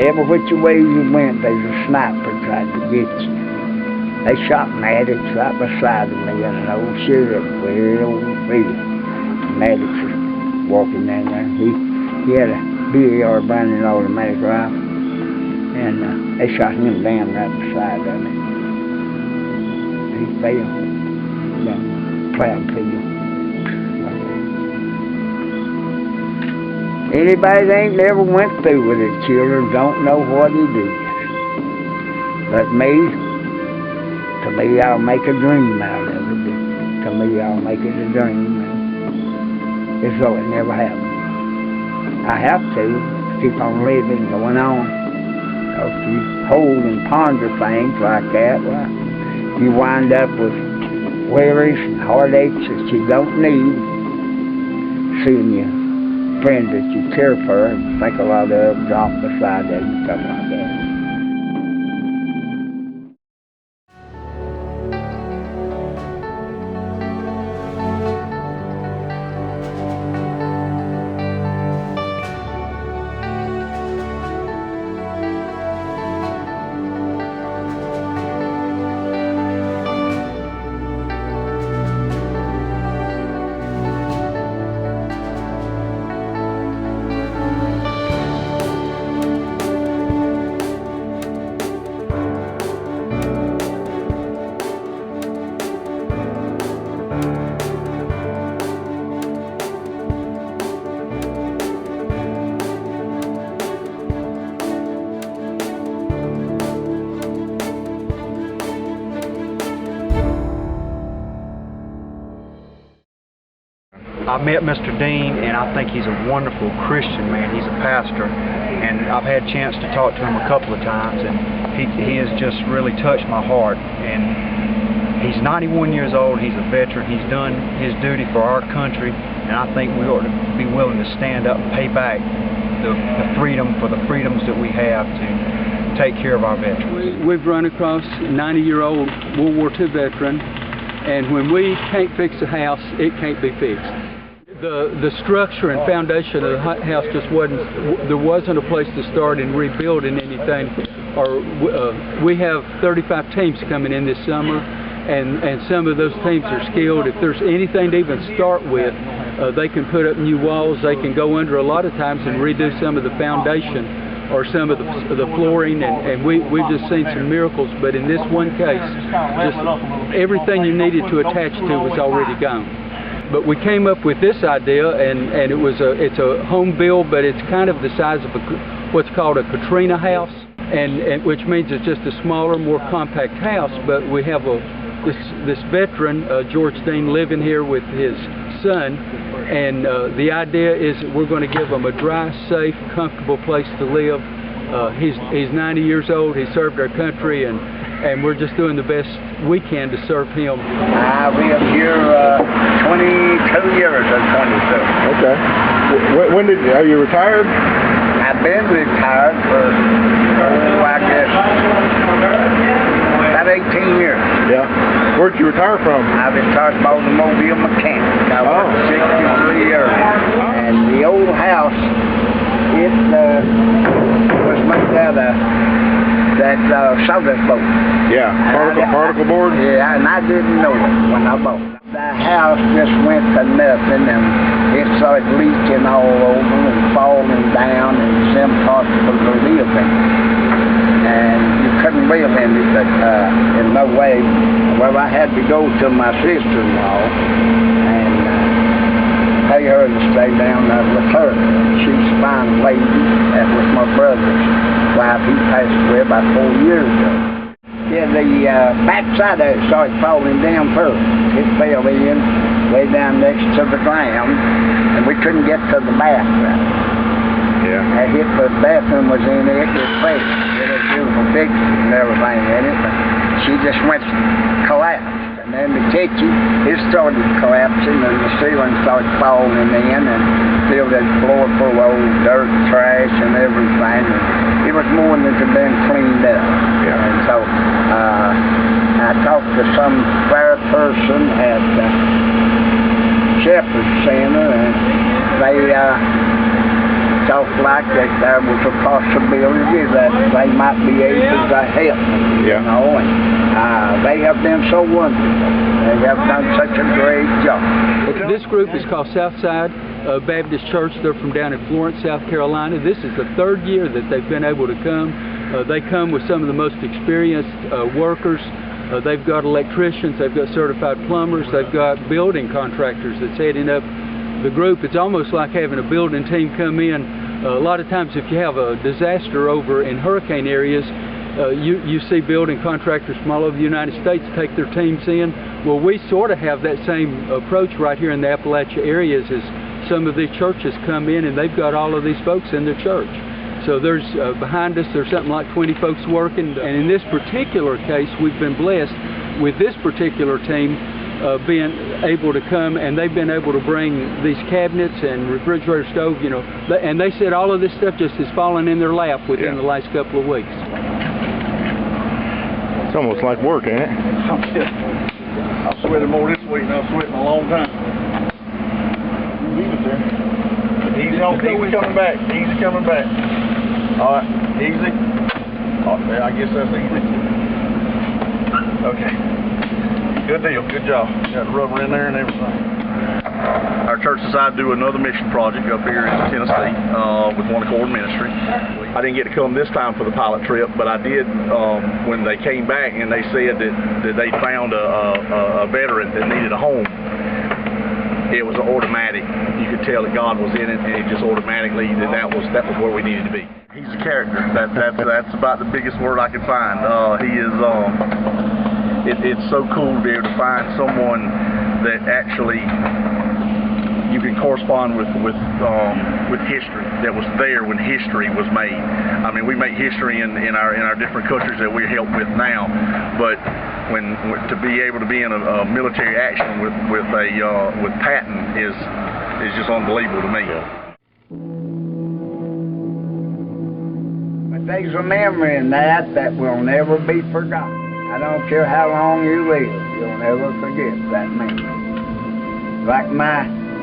every which way you went, there's a sniper tried to get you. They shot Maddox right beside me in an old sheriff way over the field. Maddox was walking down there. He had a BAR Browning automatic rifle, and they shot him down right beside of me. He fell down the plowed field. Anybody that ain't never went through with his children don't know what it is. But to me, I'll make a dream out of it. To me, I'll make it a dream. As though it never happened. I have to keep on living, going on. If you hold and ponder things like that, well, you wind up with worries and heartaches that you don't need. Seeing your friends that you care for and think a lot of them drop beside them and stuff like that. I met Mr. Dean, and I think he's a wonderful Christian man. He's a pastor, and I've had a chance to talk to him a couple of times, and he has just really touched my heart. And he's 91 years old. He's a veteran. He's done his duty for our country, and I think we ought to be willing to stand up and pay back the freedom for the freedoms that we have to take care of our veterans. We've run across a 90-year-old World War II veteran, and when we can't fix a house, it can't be fixed. The structure and foundation of the house just there wasn't a place to start in rebuilding anything. We have 35 teams coming in this summer, and some of those teams are skilled. If there's anything to even start with, they can put up new walls. They can go under a lot of times and redo some of the foundation or some of the flooring, and we've just seen some miracles. But in this one case, just everything you needed to attach to was already gone. But we came up with this idea, and it's a home build, but it's kind of the size of what's called a Katrina house, and which means it's just a smaller, more compact house. But we have this veteran, George Dean, living here with his son, and the idea is that we're going to give him a dry, safe, comfortable place to live. He's 90 years old. He served our country, and we're just doing the best we can to serve him. I've been here 22 years or 22. Okay. Are you retired? I've been retired for, I guess, about 18 years. Yeah. Where'd you retire from? I retired automobile mechanic. I worked 63 years. And the old house, it was made out of that soda boat. Yeah, particle board? Yeah, and I didn't know it when I bought it. The house just went to nothing, and it started leaking all over and falling down, and it's impossible to live in. And you couldn't live in it in no way. Well, I had to go to my sister-in-law and pay her to stay down there with her. She's a fine lady. That was my brother's wife. He passed away about 4 years ago. Yeah, the backside of it started falling down first. It fell in way down next to the ground, and we couldn't get to the bathroom. Yeah. And if the bathroom was in it, it fell. It was beautiful fixtures and everything in it, but she just went collapsed. And then the kitchen, it started collapsing, and the ceiling started falling in, and filled that floor full of old dirt, trash, and everything. And it was more than had been cleaned up. Yeah. And so I talked to some fair person at Shepherd Center, and they talked like that there was a possibility that they might be able to help me, you know, and they have been so wonderful. They have done such a great job. This group is called Southside Baptist Church. They're from down in Florence, South Carolina. This is the 3rd year that they've been able to come. They come with some of the most experienced workers. They've got electricians, they've got certified plumbers, they've got building contractors that's heading up the group. It's almost like having a building team come in. A lot of times if you have a disaster over in hurricane areas, you see building contractors from all over the United States take their teams in. Well, we sort of have that same approach right here in the Appalachia areas. As some of these churches come in and they've got all of these folks in their church. So there's behind us there's something like 20 folks working, and in this particular case we've been blessed with this particular team being able to come, and they've been able to bring these cabinets and refrigerator stove, you know, and they said all of this stuff just has fallen in their lap within the last couple of weeks. It's almost like work, ain't it? I sweated more this week than I've sweated in a long time. He's coming back. He's coming back. All right, easy. Oh, yeah, I guess that's easy. Okay. Good deal. Good job. Got the rubber in there and everything. Our church decided to do another mission project up here in Tennessee with One Accord Ministry. I didn't get to come this time for the pilot trip, but I did when they came back and they said that they found a veteran that needed a home. It was automatic. You could tell that God was in it, and it just automatically that was where we needed to be. He's a character. That's about the biggest word I could find. He is. It's so cool to be able to find someone that actually you can correspond with history, that was there when history was made. I mean, we make history in our different countries that we help with now, but to be able to be in a military action with Patton is just unbelievable to me. But there's a memory in that will never be forgotten. I don't care how long you live, you'll never forget that memory. Like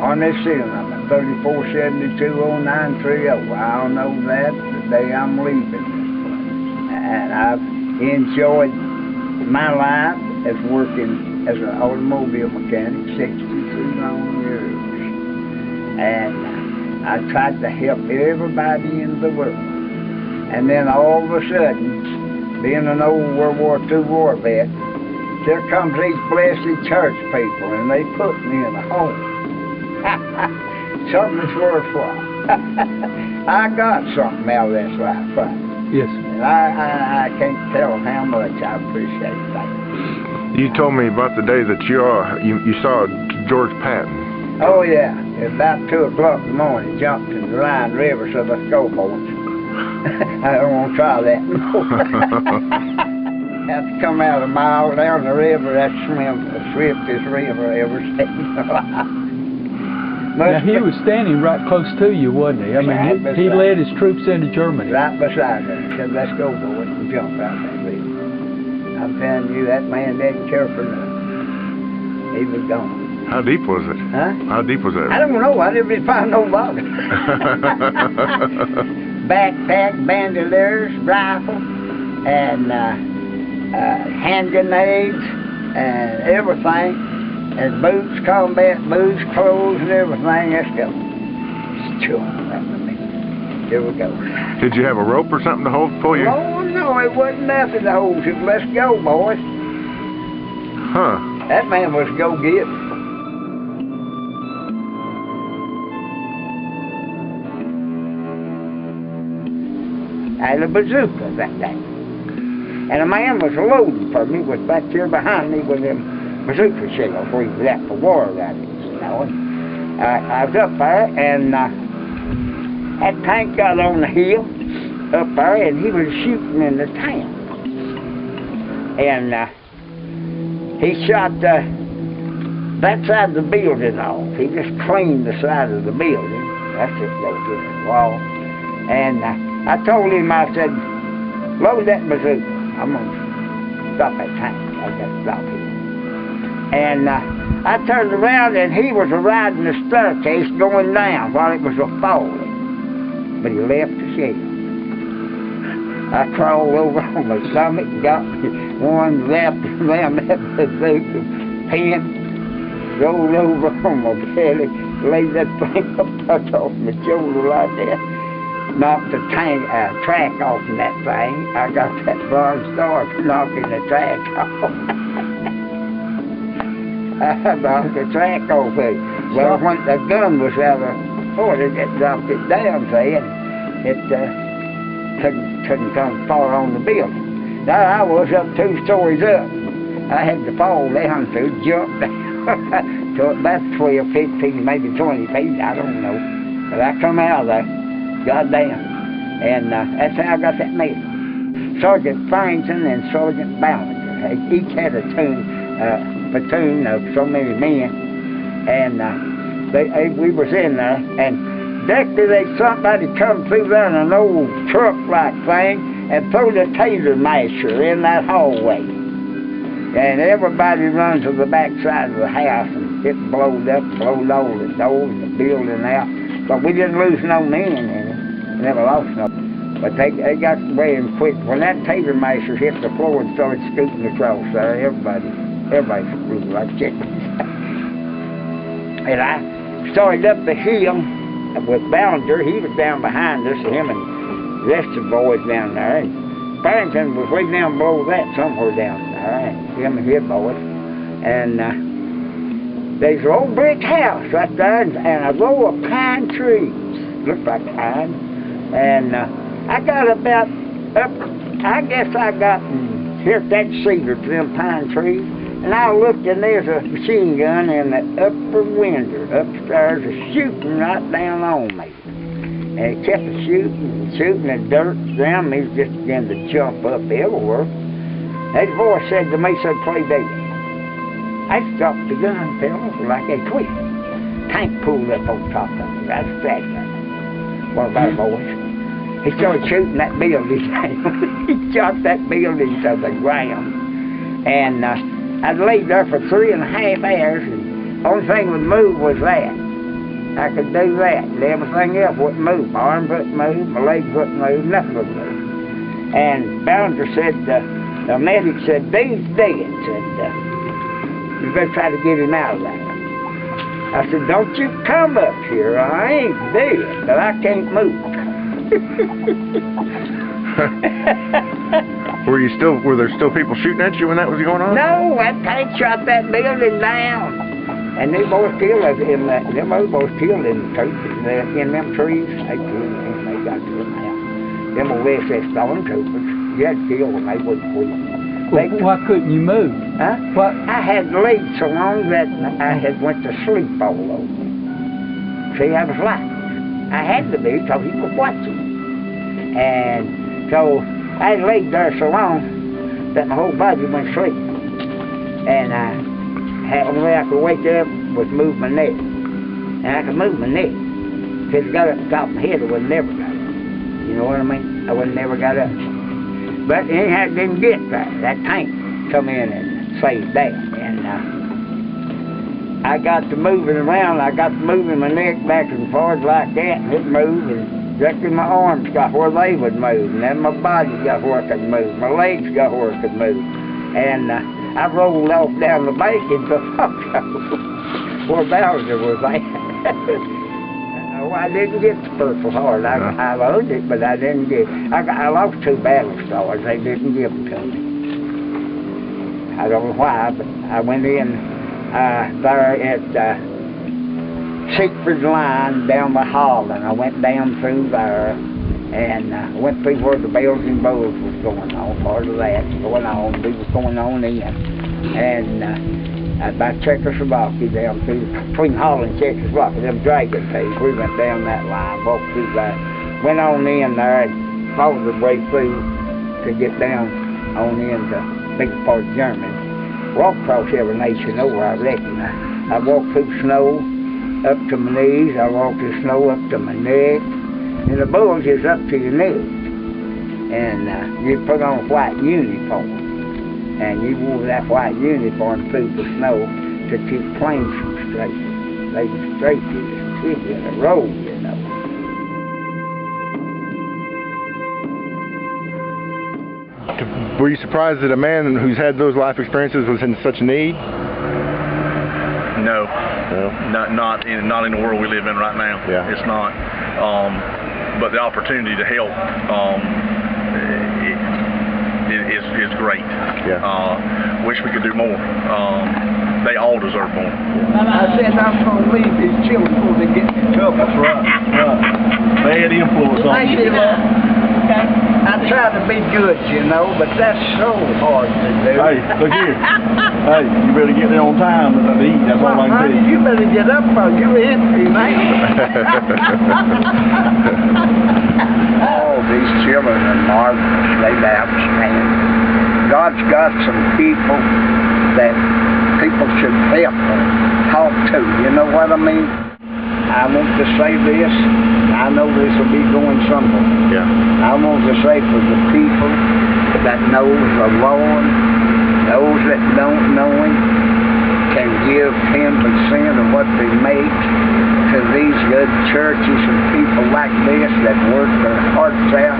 on this serial number, 34720930, I'll know that the day I'm leaving this place. And I've enjoyed my life as working as an automobile mechanic 62 long years. And I tried to help everybody in the world. And then all of a sudden, being an old World War II war vet, here comes these blessed church people, and they put me in a home. Something's worthwhile. I got something out of this life, right? Yes. And I can't tell how much I appreciate that. You told me about the day that you saw George Patton. Oh yeah, at about 2 o'clock in the morning, jumped in the Rhine River so the scoreboards. I don't want to try that no more. Have to come out a mile down the river. That's the swiftest river I ever seen. Now, he was standing right close to you, wasn't he? I mean, he led his troops into Germany. Right beside her. He said, let's go, boys, and jump out that river. I'm telling you, that man didn't care for nothing. He was gone. How deep was it? Huh? How deep was it? I don't know. I didn't find nobody. Backpack, bandoliers, rifle, and hand grenades, and everything, and boots, combat boots, clothes, and everything. Let's go. Here we go. Did you have a rope or something to pull you? Oh, no, it wasn't nothing to hold you. Let's go, boys. Huh. That man was go-getter. I had a bazooka that day. And a man was loading for me, was back here behind me with them bazooka shells where he was at for war rallies, you know. And I was up there, and that tank got on the hill up there, and he was shooting in the town. And he shot that side of the building off. He just cleaned the side of the building. That's it, goes to the wall. And I told him, I said, load that bazooka. I'm going to stop that tank. I got to stop him. And I turned around, and he was riding the staircase going down while it was falling. but he left the shell. I crawled over on my stomach and got me one left around that bazooka pin, rolled over on my belly, laid that thing up, touched off my shoulder like that, knocked the track off in that thing. I got that bronze star for knocking the track off. I knocked the track off of it. Well, when the gun was out of order, it dropped it down, see, and it couldn't come far on the building. Now, I was up 2 stories up. I had to fall down to jump down to about 12, 15, maybe 20 feet, I don't know. But I come out of there, got down, and that's how I got that medal. Sergeant Farrington and Sergeant Ballinger, they each had a platoon of so many men, and we was in there, and directly somebody come through there in an old truck-like thing and threw the taser masher in that hallway. And everybody run to the back side of the house, and it blowed up, blowed all the doors and the building out. But we didn't lose no men in it. Never lost no. But they got away and quit. When that taser masher hit the floor and started scooting across there, everybody screwed like chickens. And I started up the hill with Ballinger. He was down behind us, him and the rest of the boys down there. And Farrington was way down below that, somewhere down there, and him and his boys. And there's an old brick house right there, and a row of pine trees. Looked like pine. And I got about up, I guess I got hit that cedar to them pine trees. And I looked, and there's a machine gun in the upper window upstairs shooting right down on me. And it kept shooting, and dirt around me just began to jump up everywhere. That voice said to me, said, "Play dead." I stopped the gun, fell over like a twig. Tank pulled up on top of me, right fast. One of our boys. He started shooting that building down. He shot that building to the ground. And I'd laid there for 3.5 hours, and the only thing would move was that. I could do that, and everything else wouldn't move. My arm wouldn't move, my legs wouldn't move, nothing would move. And Ballinger said, the medic said, "Dean's dead." Said, "You better try to get him out of there." I said, "Don't you come up here. I ain't dead, but I can't move." Were there still people shooting at you when that was going on? No, that tank shot that building down. And them boys killed them other boys killed in the trees, in them trees. They killed them, they got to them now. Them old SS stormtroopers, you had to kill them, they wouldn't quit. Well, why couldn't you move? Huh? What? I had laid so long that I had went to sleep all over. See, I was like, I had to be because he was watching. And so I had laid there so long that my whole body went to sleep. And the only way I could wake up was move my neck. And I could move my neck. If it got up the top of my head, I would never got up. You know what I mean? I would never got up. But anyhow, it didn't get there. That tank come in and saved that. And I got to moving around. I got to moving my neck back and forth like that, and it moved. And directly my arms got where they would move. And then my body got where I could move. My legs got where I could move. And I rolled off down the bank into where Ballinger was at. I didn't get the Purple Heart. I earned it, but I didn't get it. I lost 2 battle stars. They didn't give them to me. I don't know why, but I went in there at Siegfried's Line down by Holland. I went down through there and went through where the Belgian Bulls was going on. Part of that was going on. We was going on in. And by Czechoslovakia, down through, between Holland and Czechoslovakia, them dragon thieves. We went down that line, walked through that, went on in there and followed the way through to get down on into a big part of Germany. Walked across every nation over, I reckon. I walked through snow up to my knees, I walked through snow up to my neck, and the bulls is up to your neck. And you put on a white uniform. And you wore that white uniform through the snow to keep planes from straight. They were straight to the city in a row, you know. Were you surprised that a man who's had those life experiences was in such need? No. Not in the world we live in right now. Yeah. It's not. But the opportunity to help is great. Yeah. Wish we could do more. They all deserve more. I said I'm going to leave these children before they get in trouble. That's right. Bad influence on you. I try to be good, you know, but that's so hard to do. Hey, look here. Hey, you better get there on time to eat. That's all I can tell you. You better get up, or you're empty, man. Oh, these children are marvelous. They're outstanding. God's got some people that people should help and talk to. You know what I mean? I want to say this. I know this will be going somewhere. Yeah. I want to say for the people that knows the Lord, those that don't know Him, can give 10% of what they make to these good churches and people like this that work their hearts out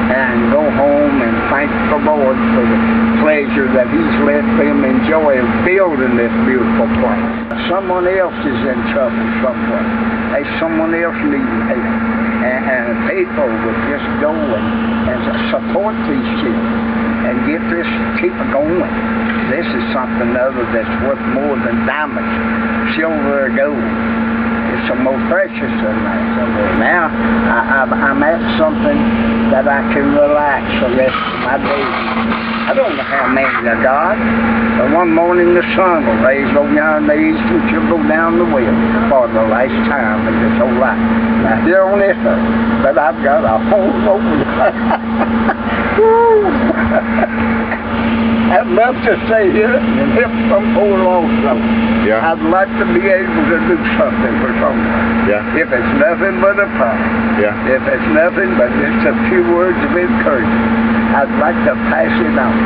and go home and thank the Lord for the pleasure that He's let them enjoy of building this beautiful place. Someone else is in trouble somewhere. Hey, someone else needs help. And people would just go and support these children and get this, keep it going. This is something other that's worth more than diamonds, silver, or gold. It's the most precious than that. So now I'm at something that I can relax the rest of my days. I don't know how many I got, but one morning the sun will raise over yonder in the east and she'll go down the west for the last time in this whole life. Now here on this earth, but I've got a whole load. I'd love to stay here and help some poor lost soul. Yeah. I'd like to be able to do something for someone. Yeah. If it's nothing but a prayer. Yeah. If it's nothing but just a few words of encouragement, I'd like to pass it on.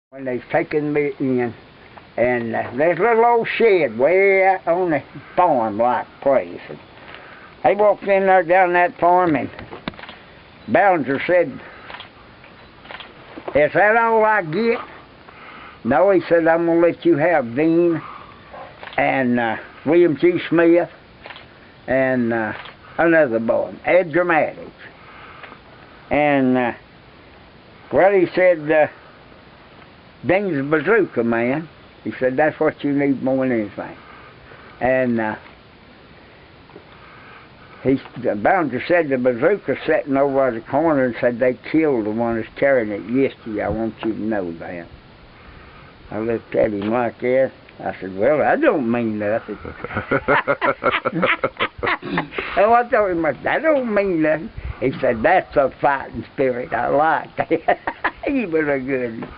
When they've taken me in, and there's a little old shed way out on the farm-like place. And they walked in there down that farm, and Ballinger said, "Is that all I get?" No, he said, "I'm going to let you have Dean and William G. Smith and another boy, Ed Dramatics." And well, he said, Dean's a bazooka man. He said, that's what you need more than anything. And the Bouncer said the bazooka's sitting over at the corner and said they killed the one that's carrying it yesterday. I want you to know that. I looked at him like that. I said, well, that don't mean nothing. And I told him, that don't mean nothing. He said, that's a fighting spirit. I like that. He was a good one.